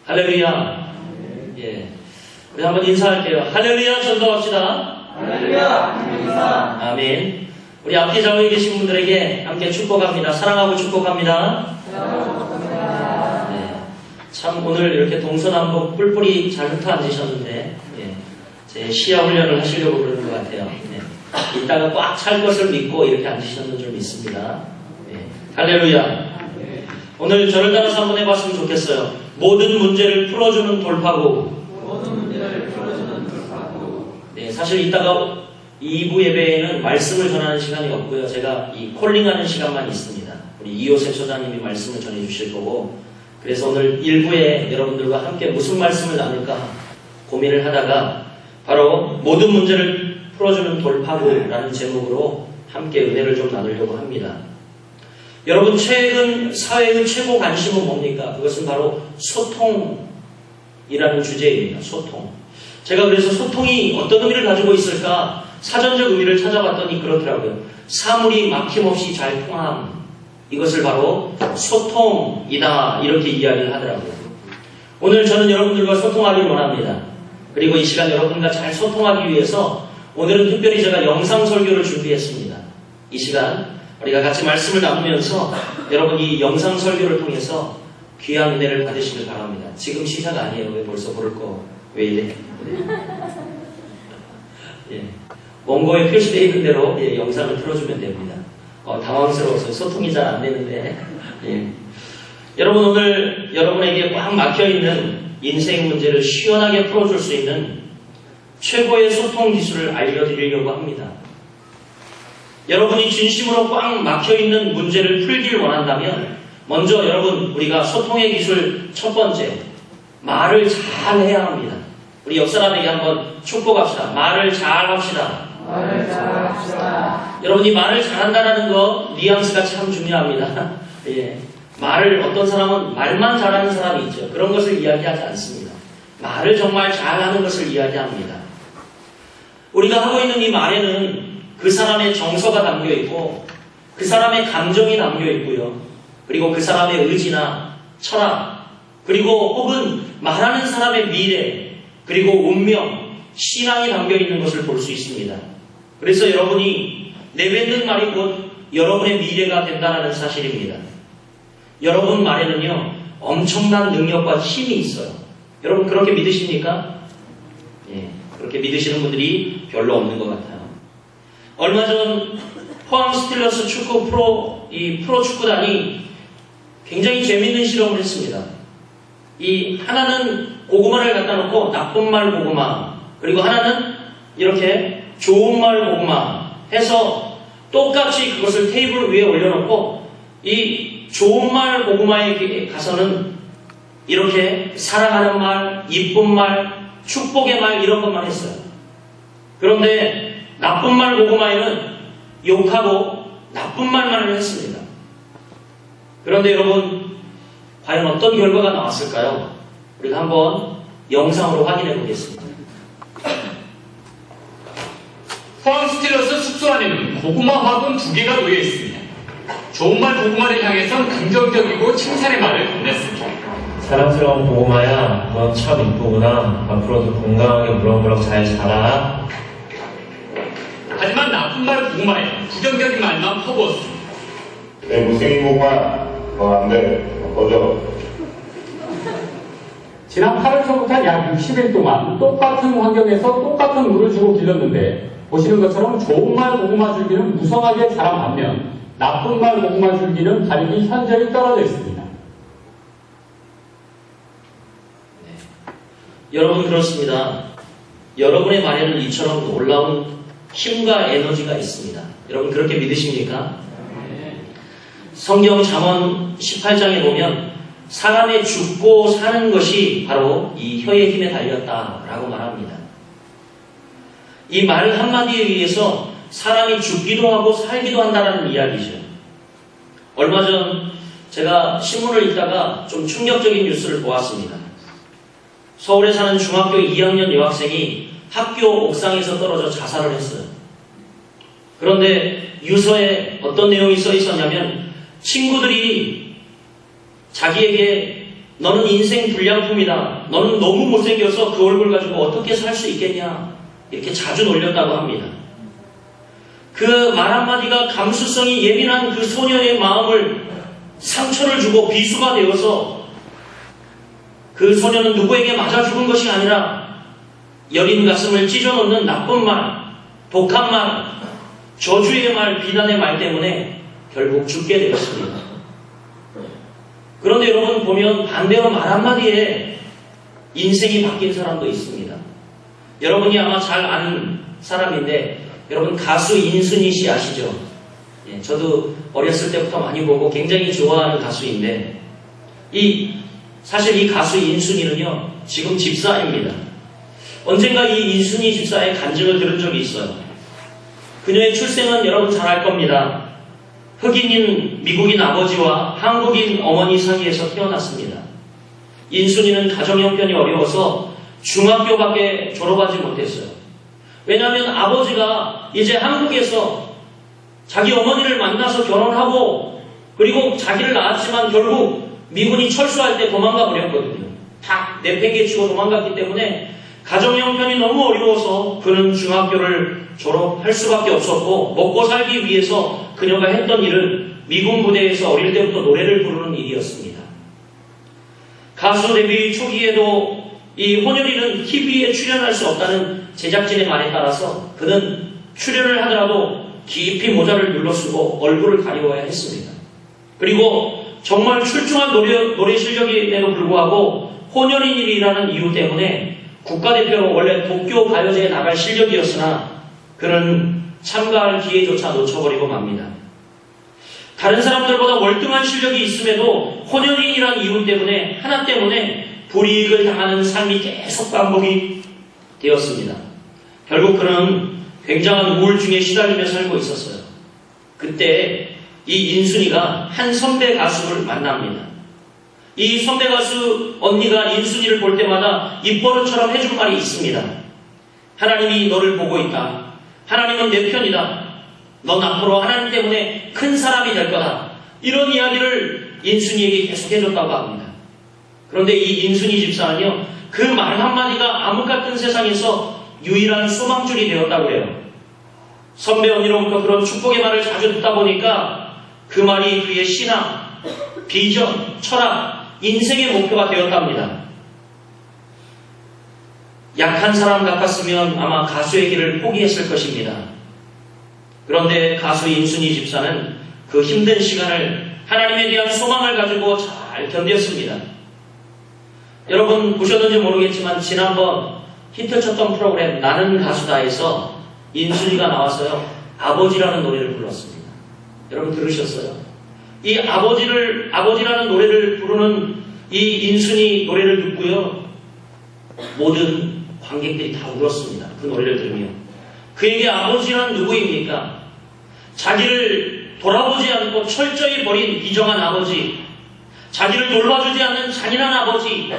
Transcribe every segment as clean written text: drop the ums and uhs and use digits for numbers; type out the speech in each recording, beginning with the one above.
할렐루야. 예. 우리 한번 인사할게요. 할렐루야, 전도합시다. 할렐루야, 인사. 아멘. 우리 앞뒤 좌우에 계신 분들에게 함께 축복합니다. 사랑하고 축복합니다. 네. 참 오늘 이렇게 동서남북 뿔뿔이 잘 흩어 앉으셨는데, 예. 제 시야 훈련을 하시려고 그러는 것 같아요. 예. 이따가 꽉 찰 것을 믿고 이렇게 앉으셨는 줄 믿습니다. 예. 할렐루야. 오늘 저를 따라서 한번 해봤으면 좋겠어요. 모든 문제를 풀어주는 돌파구. 네, 사실 이따가 2부 예배에는 말씀을 전하는 시간이 없고요. 제가 이 콜링하는 시간만 있습니다. 우리 이호세 처장님이 말씀을 전해주실 거고, 그래서 오늘 1부에 여러분들과 함께 무슨 말씀을 나눌까 고민을 하다가 바로 모든 문제를 풀어주는 돌파구라는 제목으로 함께 은혜를 좀 나누려고 합니다. 여러분, 최근 사회의 최고 관심은 뭡니까? 그것은 바로 소통이라는 주제입니다. 소통. 제가 그래서 소통이 어떤 의미를 가지고 있을까 사전적 의미를 찾아봤더니 그렇더라고요. 사물이 막힘없이 잘 통함. 이것을 바로 소통이다. 이렇게 이야기를 하더라고요. 오늘 저는 여러분들과 소통하기를 원합니다. 그리고 이 시간 여러분과 잘 소통하기 위해서 오늘은 특별히 제가 영상 설교를 준비했습니다. 이 시간 우리가 같이 말씀을 나누면서 여러분 이 영상 설교를 통해서 귀한 은혜를 받으시길 바랍니다. 지금 시작 아니에요. 왜 벌써 부를 거 왜 이래? 예. 원고에 표시되어 있는 대로 예, 영상을 틀어주면 됩니다. 당황스러워서 소통이 잘 안 되는데 예. 여러분 오늘 여러분에게 꽉 막혀있는 인생 문제를 시원하게 풀어줄 수 있는 최고의 소통 기술을 알려드리려고 합니다. 여러분이 진심으로 꽉 막혀있는 문제를 풀길 원한다면 먼저 여러분 우리가 소통의 기술 첫 번째 말을 잘 해야 합니다. 우리 옆 사람에게 한번 축복합시다. 말을 잘 합시다. 말을 잘합시다. 여러분이 말을 잘한다는 거 뉘앙스가 참 중요합니다. 예. 말을 어떤 사람은 말만 잘하는 사람이 있죠. 그런 것을 이야기하지 않습니다. 말을 정말 잘하는 것을 이야기합니다. 우리가 하고 있는 이 말에는 그 사람의 정서가 담겨 있고 그 사람의 감정이 담겨 있고요. 그리고 그 사람의 의지나 철학 그리고 혹은 말하는 사람의 미래 그리고 운명, 신앙이 담겨 있는 것을 볼 수 있습니다. 그래서 여러분이 내뱉는 말이 곧 여러분의 미래가 된다는 사실입니다. 여러분 말에는요 엄청난 능력과 힘이 있어요. 여러분 그렇게 믿으십니까? 예, 그렇게 믿으시는 분들이 별로 없는 것 같아요. 얼마 전 포항 스틸러스 축구 프로 축구단이 굉장히 재밌는 실험을 했습니다. 이 하나는 고구마를 갖다 놓고 나쁜 말 고구마 그리고 하나는 이렇게 좋은 말 고구마 해서 똑같이 그것을 테이블 위에 올려놓고 이 좋은 말 고구마에 가서는 이렇게 사랑하는 말, 이쁜 말, 축복의 말 이런 것만 했어요. 그런데 나쁜 말 고구마에는 욕하고 나쁜 말만을 했습니다. 그런데 여러분 과연 어떤 결과가 나왔을까요? 우리가 한번 영상으로 확인해 보겠습니다. 포항 스틸러스 숙소 안에는 고구마 화분 2개가 놓여 있습니다. 좋은 말 고구마를 향해선 긍정적이고 칭찬의 말을 건넸습니다. 사랑스러운 고구마야, 넌 참 이쁘구나. 앞으로도 건강하게 무럭무럭 잘 자라. 하지만 나쁜 말 고구마에 부정적인 말만 퍼부었습니다. 내 무생인 고구마 안 돼. 꺼져. 지난 8월 초부터 약 60일 동안 똑같은 환경에서 똑같은 물을 주고 길렀는데 보시는 것처럼 좋은 말 고구마 줄기는 무성하게 자란 반면 나쁜 말 고구마 줄기는 발육이 현저히 떨어져 있습니다. 여러분 그렇습니다. 여러분의 말에는 이처럼 놀라운 힘과 에너지가 있습니다. 여러분 그렇게 믿으십니까? 성경 잠언 18장에 보면 사람의 죽고 사는 것이 바로 이 혀의 힘에 달렸다라고 말합니다. 이 말 한마디에 의해서 사람이 죽기도 하고 살기도 한다는 이야기죠. 얼마 전 제가 신문을 읽다가 좀 충격적인 뉴스를 보았습니다. 서울에 사는 중학교 2학년 여학생이 학교 옥상에서 떨어져 자살을 했어요. 그런데 유서에 어떤 내용이 써 있었냐면 친구들이 자기에게 너는 인생 불량품이다. 너는 너무 못생겨서 그 얼굴 가지고 어떻게 살 수 있겠냐. 이렇게 자주 놀렸다고 합니다. 그 말 한마디가 감수성이 예민한 그 소녀의 마음을 상처를 주고 비수가 되어서 그 소녀는 누구에게 맞아 죽은 것이 아니라 여린 가슴을 찢어놓는 나쁜 말, 독한 말, 저주의 말, 비난의 말 때문에 결국 죽게 되었습니다. 그런데 여러분 보면 반대로 말 한마디에 인생이 바뀐 사람도 있습니다. 여러분이 아마 잘 아는 사람인데 여러분 가수 인순이 씨 아시죠? 예, 저도 어렸을 때부터 많이 보고 굉장히 좋아하는 가수인데 사실 이 가수 인순이는요 지금 집사입니다. 언젠가 이 인순이 집사의 간증을 들은 적이 있어요. 그녀의 출생은 여러분 잘 알 겁니다. 흑인인 미국인 아버지와 한국인 어머니 사이에서 태어났습니다. 인순이는 가정 형편이 어려워서 중학교밖에 졸업하지 못했어요. 왜냐하면 아버지가 이제 한국에서 자기 어머니를 만나서 결혼하고 그리고 자기를 낳았지만 결국 미군이 철수할 때 도망가 버렸거든요. 다 내팽개치고 도망갔기 때문에 가정 형편이 너무 어려워서 그는 중학교를 졸업할 수밖에 없었고 먹고 살기 위해서 그녀가 했던 일은 미군 부대에서 어릴 때부터 노래를 부르는 일이었습니다. 가수 데뷔 초기에도 이 혼혈이는 TV에 출연할 수 없다는 제작진의 말에 따라서 그는 출연을 하더라도 깊이 모자를 눌러쓰고 얼굴을 가리워야 했습니다. 그리고 정말 출중한 노래 실력임에도 불구하고 혼혈인이라는 이유 때문에 국가대표로 원래 도쿄 가요제에 나갈 실력이었으나 그는 참가할 기회조차 놓쳐버리고 맙니다. 다른 사람들보다 월등한 실력이 있음에도 혼혈인이라는 이유 때문에 하나 때문에 불이익을 당하는 삶이 계속 반복이 되었습니다. 결국 그는 굉장한 우울증에 시달리며 살고 있었어요. 그때 이 인순이가 한 선배 가수를 만납니다. 이 선배 가수 언니가 인순이를 볼 때마다 입버릇처럼 해준 말이 있습니다. 하나님이 너를 보고 있다. 하나님은 내 편이다. 넌 앞으로 하나님 때문에 큰 사람이 될 거다. 이런 이야기를 인순이에게 계속 해줬다고 합니다. 그런데 이 인순이 집사는요, 그 말 한마디가 암흑 같은 세상에서 유일한 소망줄이 되었다고 해요. 선배 언니로부터 그런 축복의 말을 자주 듣다 보니까 그 말이 그의 신앙, 비전, 철학, 인생의 목표가 되었답니다. 약한 사람 같았으면 아마 가수의 길을 포기했을 것입니다. 그런데 가수 인순이 집사는 그 힘든 시간을 하나님에 대한 소망을 가지고 잘 견뎠습니다. 여러분 보셨는지 모르겠지만 지난번 히트쳤던 프로그램 나는 가수다에서 인순이가 나와서요 아버지라는 노래를 불렀습니다. 여러분 들으셨어요? 이 아버지라는 노래를 부르는 이 인순이 노래를 듣고요 모든 관객들이 다 울었습니다. 그 노래를 들으며 그에게 아버지란 누구입니까? 자기를 돌아보지 않고 철저히 버린 비정한 아버지, 자기를 돌봐주지 않는 잔인한 아버지,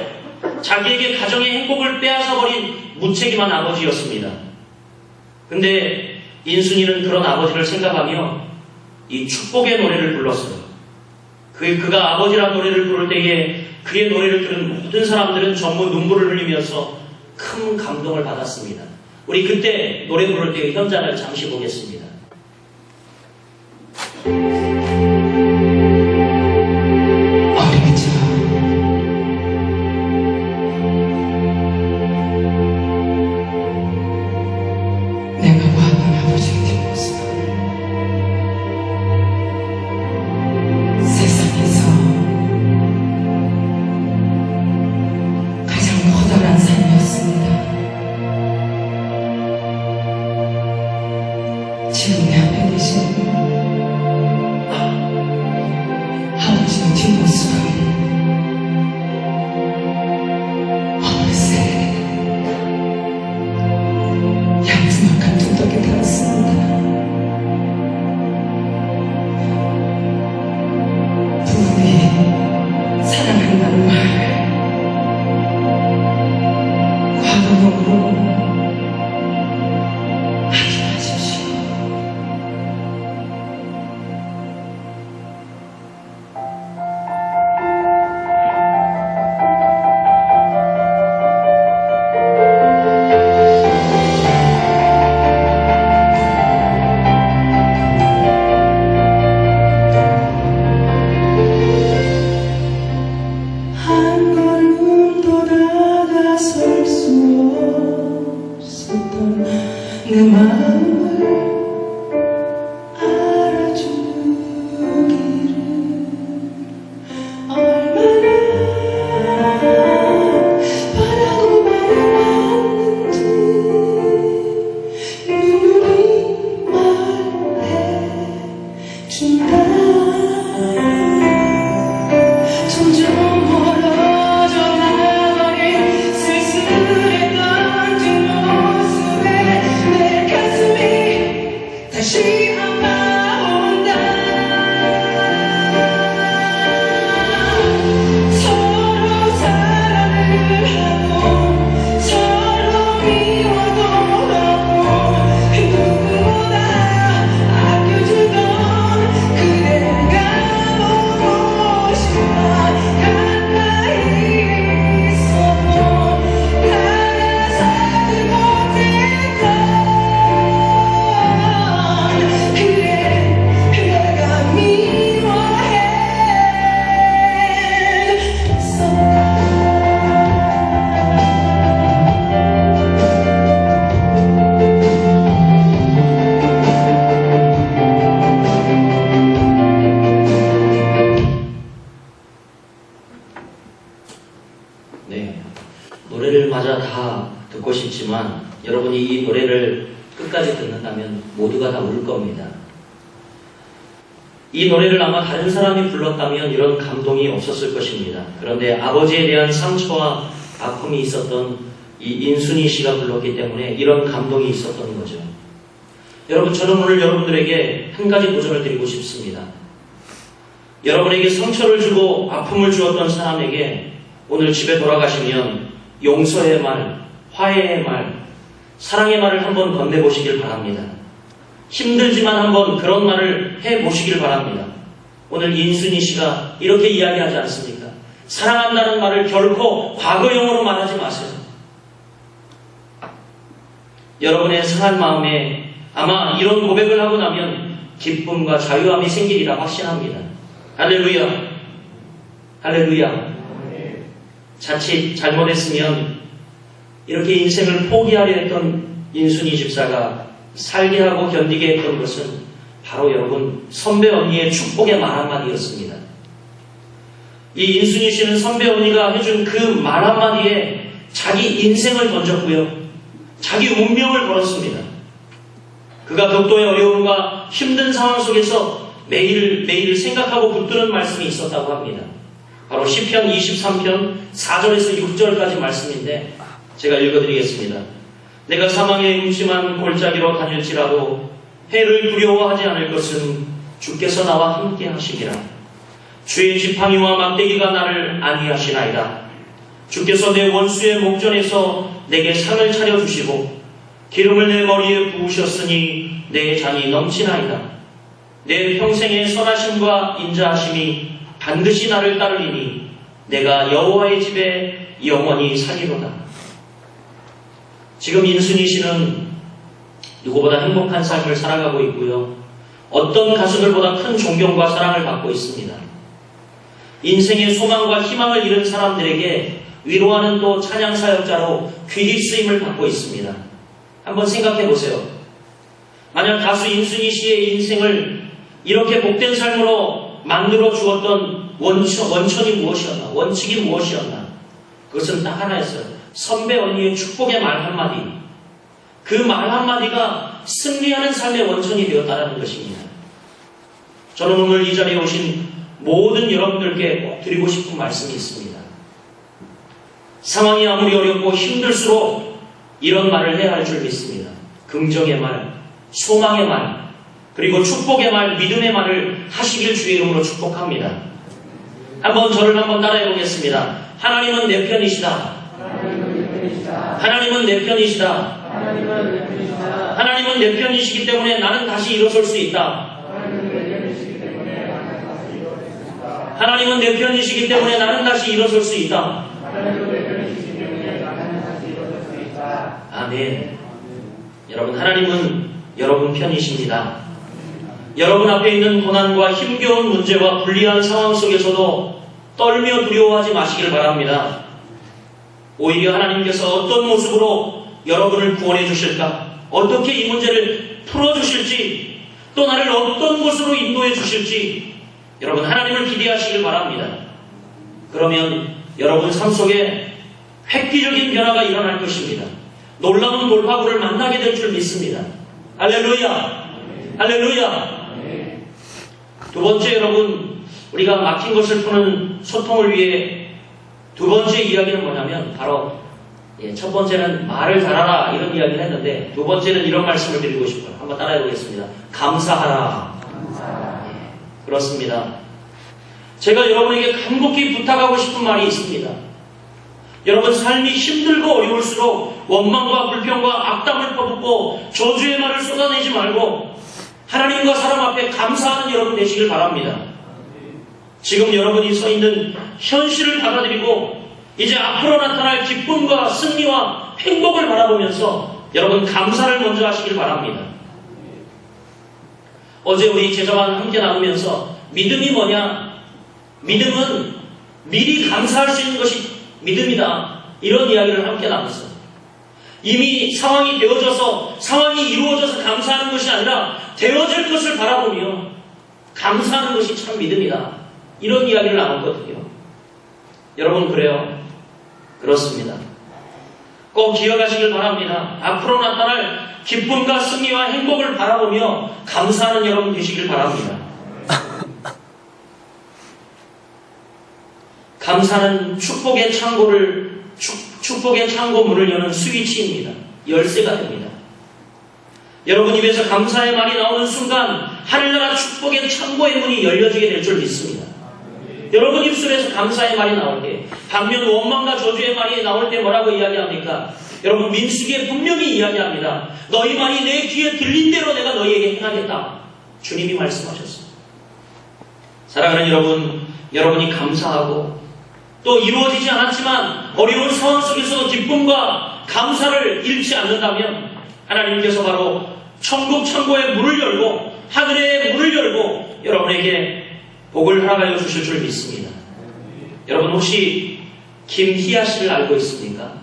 자기에게 가정의 행복을 빼앗아버린 무책임한 아버지였습니다. 근데 인순이는 그런 아버지를 생각하며 이 축복의 노래를 불렀어요. 그가 아버지란 노래를 부를 때에 그의 노래를 들은 모든 사람들은 전부 눈물을 흘리면서 큰 감동을 받았습니다. 우리 그때 노래 부를 때의 현장을 잠시 보겠습니다. 지금 내 앞에 계신 아버지의 뒷모습은 어느새 양수막한 두덕에 달았습니다. 부디 사랑한다는 말 과거형으로 네, 노래를 마저 다 듣고 싶지만 여러분이 이 노래를 끝까지 듣는다면 모두가 다 울 겁니다. 이 노래를 아마 다른 사람이 불렀다면 이런 감동이 없었을 것입니다. 그런데 아버지에 대한 상처와 아픔이 있었던 이 인순이 씨가 불렀기 때문에 이런 감동이 있었던 거죠. 여러분, 저는 오늘 여러분들에게 한 가지 도전을 드리고 싶습니다. 여러분에게 상처를 주고 아픔을 주었던 사람에게 오늘 집에 돌아가시면 용서의 말, 화해의 말, 사랑의 말을 한번 건네보시길 바랍니다. 힘들지만 한번 그런 말을 해보시길 바랍니다. 오늘 인순이 씨가 이렇게 이야기하지 않습니까? 사랑한다는 말을 결코 과거형으로 말하지 마세요. 여러분의 상한 마음에 아마 이런 고백을 하고 나면 기쁨과 자유함이 생기리라 확신합니다. 할렐루야. 할렐루야. 자칫 잘못했으면 이렇게 인생을 포기하려 했던 인순이 집사가 살게 하고 견디게 했던 것은 바로 여러분 선배 언니의 축복의 말 한마디였습니다. 이 인순이 씨는 선배 언니가 해준 그 말 한마디에 자기 인생을 던졌고요. 자기 운명을 걸었습니다. 그가 극도의 어려움과 힘든 상황 속에서 매일 생각하고 붙드는 말씀이 있었다고 합니다. 바로 시편 23편 4절에서 6절까지 말씀인데 제가 읽어드리겠습니다. 내가 사망의 음침한 골짜기로 다닐지라도 해를 두려워하지 않을 것은 주께서 나와 함께 하시리라. 주의 지팡이와 막대기가 나를 안위하시나이다. 주께서 내 원수의 목전에서 내게 상을 차려주시고 기름을 내 머리에 부으셨으니 내 잔이 넘치나이다. 내 평생의 선하심과 인자하심이 반드시 나를 따르리니 내가 여호와의 집에 영원히 사리로다. 지금 인순이 씨는 누구보다 행복한 삶을 살아가고 있고요. 어떤 가수들보다 큰 존경과 사랑을 받고 있습니다. 인생의 소망과 희망을 잃은 사람들에게 위로하는 또 찬양 사역자로 귀리 쓰임을 받고 있습니다. 한번 생각해 보세요. 만약 가수 인순이 씨의 인생을 이렇게 복된 삶으로 만들어 주었던 원천이 무엇이었나? 원칙이 무엇이었나? 그것은 딱 하나였어요. 선배 언니의 축복의 말 한마디. 그 말 한마디가 승리하는 삶의 원천이 되었다는 것입니다. 저는 오늘 이 자리에 오신 모든 여러분들께 꼭 드리고 싶은 말씀이 있습니다. 상황이 아무리 어렵고 힘들수록 이런 말을 해야 할 줄 믿습니다. 긍정의 말, 소망의 말, 그리고 축복의 말, 믿음의 말을 하시길 주의 이름으로 축복합니다. 저를 한번 따라해 보겠습니다. 하나님은 내 편이시다. 하나님은 내 편이시다. 하나님은 내 편이시기 때문에 나는 다시 일어설 수 있다. 하나님은 내 편이시기 때문에 나는 다시 일어설 수 있다. 아멘. 여러분, 하나님은 여러분 편이십니다. 여러분 앞에 있는 고난과 힘겨운 문제와 불리한 상황 속에서도 떨며 두려워하지 마시길 바랍니다. 오히려 하나님께서 어떤 모습으로 여러분을 구원해 주실까? 어떻게 이 문제를 풀어주실지, 또 나를 어떤 곳으로 인도해 주실지 여러분 하나님을 기대하시길 바랍니다. 그러면 여러분 삶 속에 획기적인 변화가 일어날 것입니다. 놀라운 돌파구를 만나게 될 줄 믿습니다. 할렐루야! 할렐루야! 두 번째, 여러분, 우리가 막힌 것을 푸는 소통을 위해 두 번째 이야기는 뭐냐면 바로 첫 번째는 말을 잘하라 이런 이야기를 했는데 두 번째는 이런 말씀을 드리고 싶어요. 한번 따라해 보겠습니다. 감사하라. 그렇습니다. 제가 여러분에게 간곡히 부탁하고 싶은 말이 있습니다. 여러분 삶이 힘들고 어려울수록 원망과 불평과 악담을 퍼붓고 저주의 말을 쏟아내지 말고 하나님과 사람 앞에 감사하는 여러분 되시길 바랍니다. 지금 여러분이 서 있는 현실을 받아들이고 이제 앞으로 나타날 기쁨과 승리와 행복을 바라보면서 여러분 감사를 먼저 하시길 바랍니다. 어제 우리 제자와 함께 나누면서 믿음이 뭐냐? 믿음은 미리 감사할 수 있는 것이 믿음이다. 이런 이야기를 함께 나눴어요. 이미 상황이 되어져서 상황이 이루어져서 감사하는 것이 아니라 되어질 것을 바라보며 감사하는 것이 참 믿음이다. 이런 이야기를 나눴거든요. 여러분 그래요. 그렇습니다. 꼭 기억하시길 바랍니다. 앞으로 나타날 기쁨과 승리와 행복을 바라보며 감사하는 여러분 되시길 바랍니다. 감사는 축복의 창고 문을 여는 스위치입니다. 열쇠가 됩니다. 여러분 입에서 감사의 말이 나오는 순간 하늘나라 축복의 창고의 문이 열려지게 될 줄 믿습니다. 여러분 입술에서 감사의 말이 나올 때, 반면 원망과 저주의 말이 나올 때 뭐라고 이야기합니까? 여러분 민수기에 분명히 이야기합니다. 너희 말이 내 귀에 들린 대로 내가 너희에게 행하겠다. 주님이 말씀하셨습니다. 사랑하는 여러분, 여러분이 감사하고 또 이루어지지 않았지만 어려운 상황 속에서도 기쁨과 감사를 잃지 않는다면 하나님께서 바로 천국 창고의 문을 열고 하늘의 문을 열고 여러분에게 복을 허락하여 주실 줄 믿습니다. 여러분 혹시 김희아 씨를 알고 있습니까?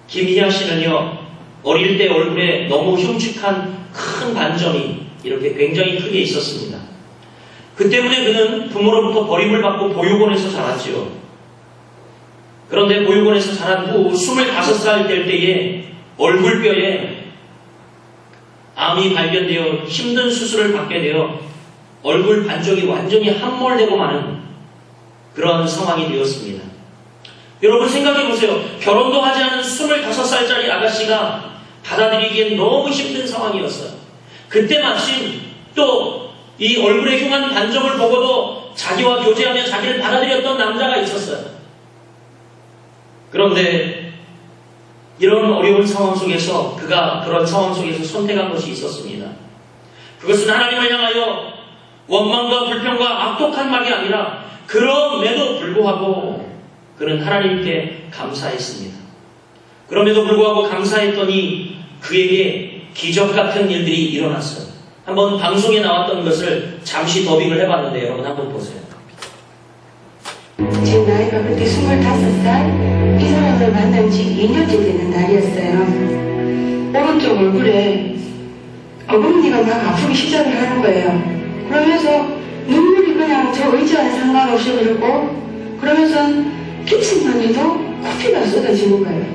김희아 씨는요, 어릴 때 얼굴에 너무 흉측한 큰 반점이 이렇게 굉장히 크게 있었습니다. 그 때문에 그는 부모로부터 버림을 받고 보육원에서 자랐지요. 그런데 보육원에서 자란 후 25살 될 때에 얼굴뼈에 암이 발견되어 힘든 수술을 받게 되어 얼굴 반쪽이 완전히 함몰되고 마는 그런 상황이 되었습니다. 여러분 생각해 보세요. 결혼도 하지 않은 25살짜리 아가씨가 받아들이기엔 너무 힘든 상황이었어요. 그때 마침 또 이 얼굴에 흉한 반점을 보고도 자기와 교제하며 자기를 받아들였던 남자가 있었어요. 그런데 이런 어려운 상황 속에서 그가 그런 상황 속에서 선택한 것이 있었습니다. 그것은 하나님을 향하여 원망과 불평과 악독한 말이 아니라 그럼에도 불구하고 그는 하나님께 감사했습니다. 그럼에도 불구하고 감사했더니 그에게 기적 같은 일들이 일어났어요. 한번 방송에 나왔던 것을 잠시 더빙을 해봤는데 여러분 한번 보세요. 제 나이가 그때 25살, 이 사람을 만난 지 2년째 되는 날이었어요. 오른쪽 얼굴에 어금니가 막 아프기 시작을 하는 거예요. 그러면서 눈물이 그냥 저 의자와 상관없이 흐르고, 그러면서 깁스만 해도 코피가 쏟아지는 거예요.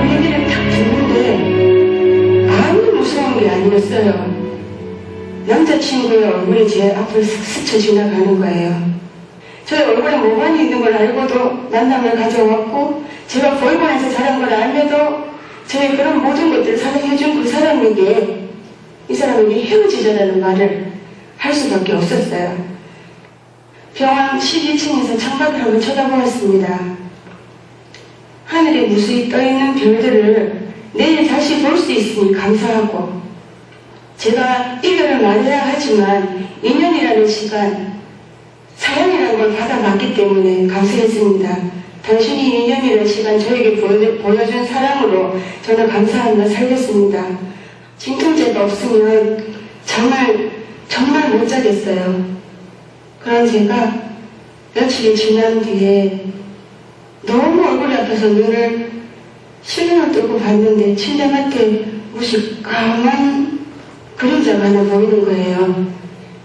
그 얘기를 딱 듣는데 아무 무서운 게 아니었어요. 남자친구의 얼굴이 제 앞을 스쳐 지나가는 거예요. 저의 얼굴에 모반이 있는 걸 알고도 만남을 가져왔고, 제가 보육원에서 자란 걸 알면서 저의 그런 모든 것들을 사랑해준 그 사람에게, 이 사람에게 헤어지자라는 말을 할 수밖에 없었어요. 병원 12층에서 창밖을 한번 쳐다보았습니다. 하늘에 무수히 떠있는 별들을 내일 다시 볼 수 있으니 감사하고, 제가 이별을 말해야 하지만 2년이라는 시간, 사랑이라는 걸 받아봤기 때문에 감사했습니다. 당신이 2년이라는 시간 저에게 보여준 사랑으로 저는 감사하며 살겠습니다. 진통제가 없으면 정말 못 자겠어요. 그런 제가 며칠이 지난 뒤에 너무 얼굴이 아파서 눈을 실눈을 뜨고 봤는데 침대 밑에 무슨 까만 그림자가 하나 보이는 거예요.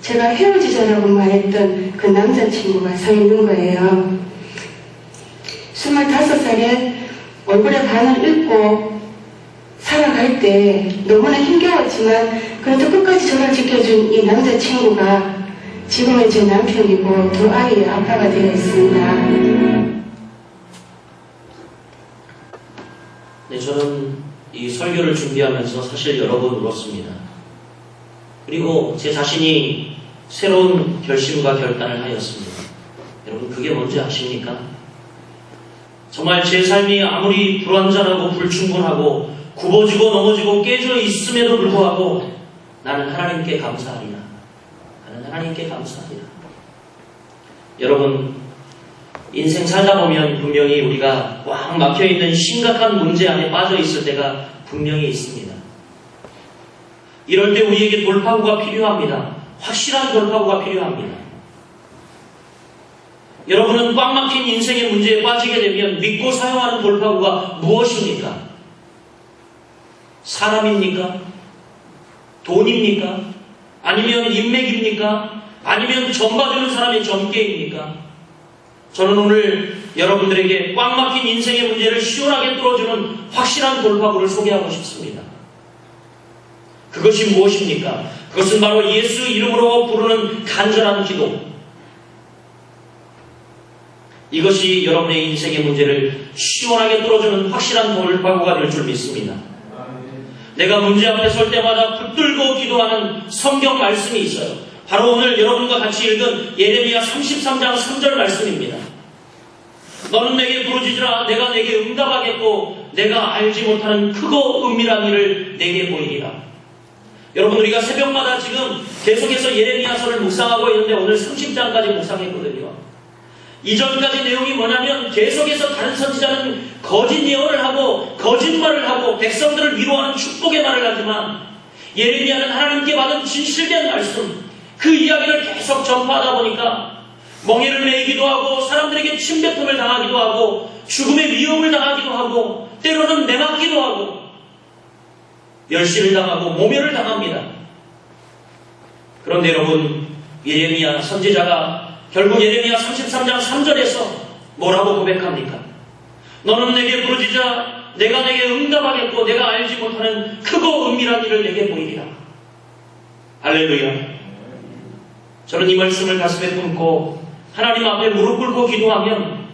제가 헤어지자라고 말했던 그 남자친구가 서 있는 거예요. 25살에 얼굴에 반을 잃고 살아갈 때 너무나 힘겨웠지만 그래도 끝까지 저를 지켜준 이 남자친구가 지금은 제 남편이고 두 아이의 아빠가 되어 있습니다. 네, 저는 이 설교를 준비하면서 사실 여러 번 울었습니다. 그리고 제 자신이 새로운 결심과 결단을 하였습니다. 여러분 그게 뭔지 아십니까? 정말 제 삶이 아무리 불완전하고 불충분하고 굽어지고 넘어지고 깨져 있음에도 불구하고 나는 하나님께 감사하리라. 나는 하나님께 감사하리라. 여러분 인생 살다 보면 분명히 우리가 꽉 막혀있는 심각한 문제 안에 빠져 있을 때가 분명히 있습니다. 이럴 때 우리에게 돌파구가 필요합니다. 확실한 돌파구가 필요합니다. 여러분은 꽉 막힌 인생의 문제에 빠지게 되면 믿고 사용하는 돌파구가 무엇입니까? 사람입니까? 돈입니까? 아니면 인맥입니까? 아니면 점 봐주는 사람이 점괘입니까? 저는 오늘 여러분들에게 꽉 막힌 인생의 문제를 시원하게 뚫어주는 확실한 돌파구를 소개하고 싶습니다. 그것이 무엇입니까? 그것은 바로 예수 이름으로 부르는 간절한 기도. 이것이 여러분의 인생의 문제를 시원하게 뚫어주는 확실한 돌파구가 될 줄 믿습니다. 내가 문제 앞에 설 때마다 붙들고 기도하는 성경 말씀이 있어요. 바로 오늘 여러분과 같이 읽은 예레미야 33장 3절 말씀입니다. 너는 내게 부르짖으라. 내가 내게 응답하겠고 내가 알지 못하는 크고 은밀한 일을 내게 보이리라. 여러분, 우리가 새벽마다 지금 계속해서 예레미야서를 묵상하고 있는데 오늘 30장까지 묵상했거든요. 이전까지 내용이 뭐냐면 계속해서 다른 선지자는 거짓 예언을 하고 거짓말을 하고 백성들을 위로하는 축복의 말을 하지만 예레미야는 하나님께 받은 진실된 말씀, 그 이야기를 계속 전파하다 보니까 멍에를 매이기도 하고 사람들에게 침뱉음을 당하기도 하고 죽음의 위험을 당하기도 하고 때로는 내맞기도 하고 멸시를 당하고 모멸을 당합니다. 그런데 여러분, 예레미야 선지자가 결국 예레미야 33장 3절에서 뭐라고 고백합니까? 너는 내게 부르짖자. 내가 내게 응답하겠고 내가 알지 못하는 크고 은밀한 일을 내게 보이리라. 할렐루야. 저는 이 말씀을 가슴에 품고 하나님 앞에 무릎 꿇고 기도하면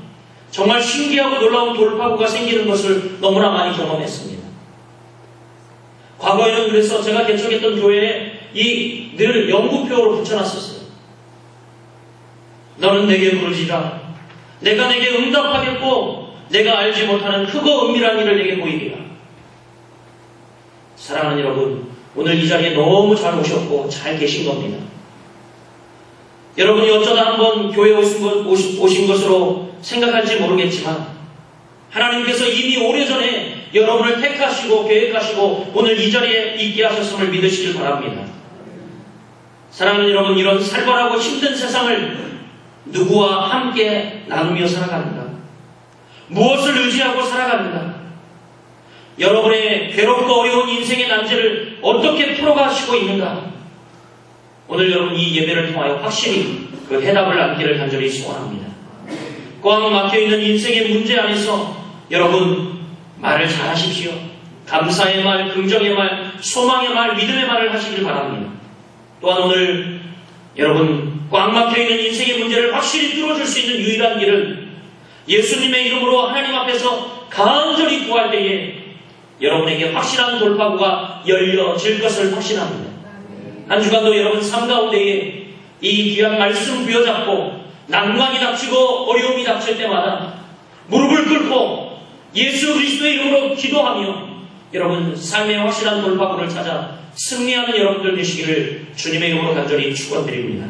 정말 신기하고 놀라운 돌파구가 생기는 것을 너무나 많이 경험했습니다. 과거에는 그래서 제가 개척했던 교회에 늘 영구표로 붙여놨었어요. 너는 내게 부르짖으라. 내가 내게 응답하겠고 내가 알지 못하는 크고 은밀한 일을 내게 보이리라. 사랑하는 여러분, 오늘 이 자리에 너무 잘 오셨고 잘 계신 겁니다. 여러분이 어쩌다 한번 교회에 오신 것으로 생각할지 모르겠지만 하나님께서 이미 오래전에 여러분을 택하시고 계획하시고 오늘 이 자리에 있게 하셨음을 믿으시길 바랍니다. 사랑하는 여러분, 이런 살벌하고 힘든 세상을 누구와 함께 나누며 살아가는가? 무엇을 의지하고 살아가는가? 여러분의 괴롭고 어려운 인생의 난제를 어떻게 풀어가시고 있는가? 오늘 여러분 이 예배를 통하여 확실히 그 해답을 얻기를 간절히 소원합니다. 꽉 막혀있는 인생의 문제 안에서 여러분 말을 잘 하십시오. 감사의 말, 긍정의 말, 소망의 말, 믿음의 말을 하시길 바랍니다. 또한 오늘 여러분 꽉 막혀있는 인생의 문제를 확실히 뚫어줄 수 있는 유일한 길은 예수님의 이름으로 하나님 앞에서 간절히 구할 때에 여러분에게 확실한 돌파구가 열려질 것을 확신합니다. 한 주간도 여러분 삶 가운데에 이 귀한 말씀 부여잡고 난관이 닥치고 어려움이 닥칠 때마다 무릎을 꿇고 예수 그리스도의 이름으로 기도하며 여러분 삶의 확실한 돌파구를 찾아 승리하는 여러분들 되시기를 주님의 이름으로 간절히 축원드립니다.